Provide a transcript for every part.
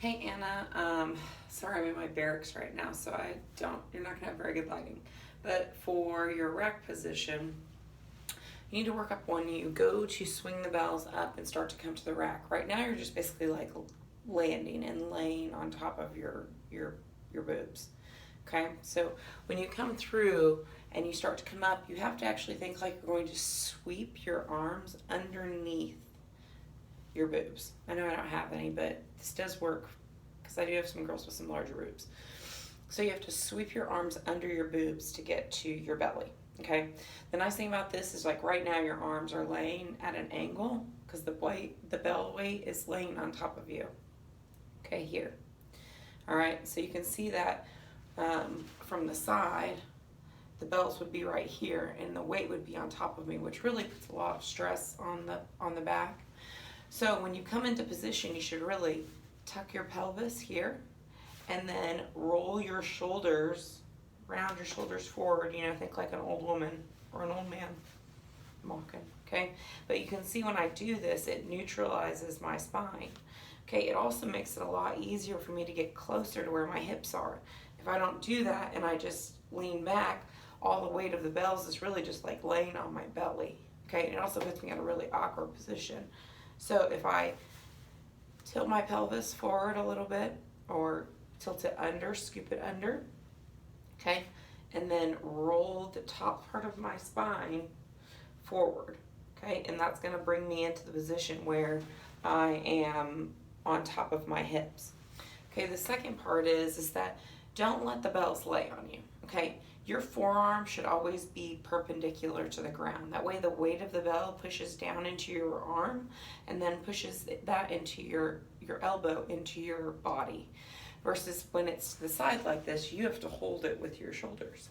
Hey Anna, sorry I'm in my barracks right now, so you're not gonna have very good lighting. But for your rack position, you need to work up when you go to swing the bells up and start to come to the rack. Right now you're just basically like landing and laying on top of your boobs. Okay, so when you come through and you start to come up, you have to actually think like you're going to sweep your arms underneath your boobs. I know I don't have any, but this does work because I do have some girls with some larger boobs. So you have to sweep your arms under your boobs to get to your belly. Okay. The nice thing about this is like right now your arms are laying at an angle because the bell weight is laying on top of you. Okay, here. All right. So you can see that from the side, the bells would be right here, and the weight would be on top of me, which really puts a lot of stress on the back. So when you come into position, you should really tuck your pelvis here and then roll your shoulders, round your shoulders forward, think like an old woman or an old man walking, okay? But you can see when I do this, it neutralizes my spine, okay? It also makes it a lot easier for me to get closer to where my hips are. If I don't do that and I just lean back, all the weight of the bells is really just like laying on my belly, okay? It also puts me in a really awkward position. So if I tilt my pelvis forward a little bit or tilt it under, scoop it under, okay, and then roll the top part of my spine forward, okay, and that's going to bring me into the position where I am on top of my hips. Okay, the second part is that don't let the bells lay on you, okay? Your forearm should always be perpendicular to the ground. That way the weight of the bell pushes down into your arm and then pushes that into your elbow, into your body. Versus when it's to the side like this, you have to hold it with your shoulders,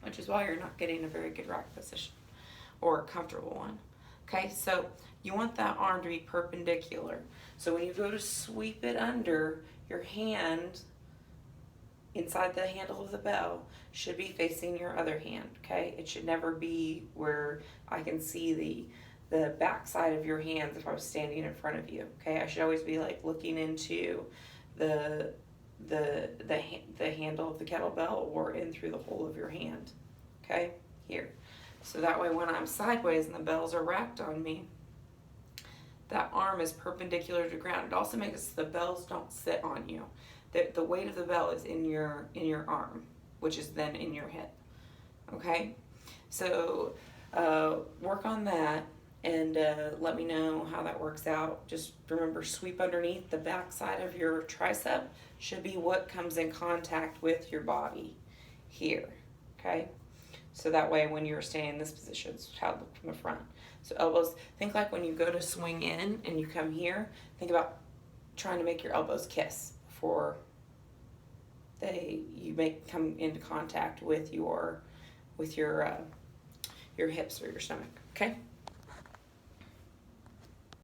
which is why you're not getting a very good rack position or a comfortable one. Okay, so you want that arm to be perpendicular. So when you go to sweep it under, your hand inside the handle of the bell should be facing your other hand, okay? It should never be where I can see the back side of your hands if I was standing in front of you, okay? I should always be like looking into the handle of the kettlebell or in through the hole of your hand, okay? Here. So that way when I'm sideways and the bells are racked on me, that arm is perpendicular to the ground. It also makes it so the bells don't sit on you. The weight of the bell is in your arm, which is then in your hip, okay? So work on that and let me know how that works out. Just remember, sweep underneath. The back side of your tricep should be what comes in contact with your body here, okay? So that way when you're standing in this position, it's how it looks from the front. So elbows, think like when you go to swing in and you come here, think about trying to make your elbows kiss before you come into contact with your hips or your stomach, okay?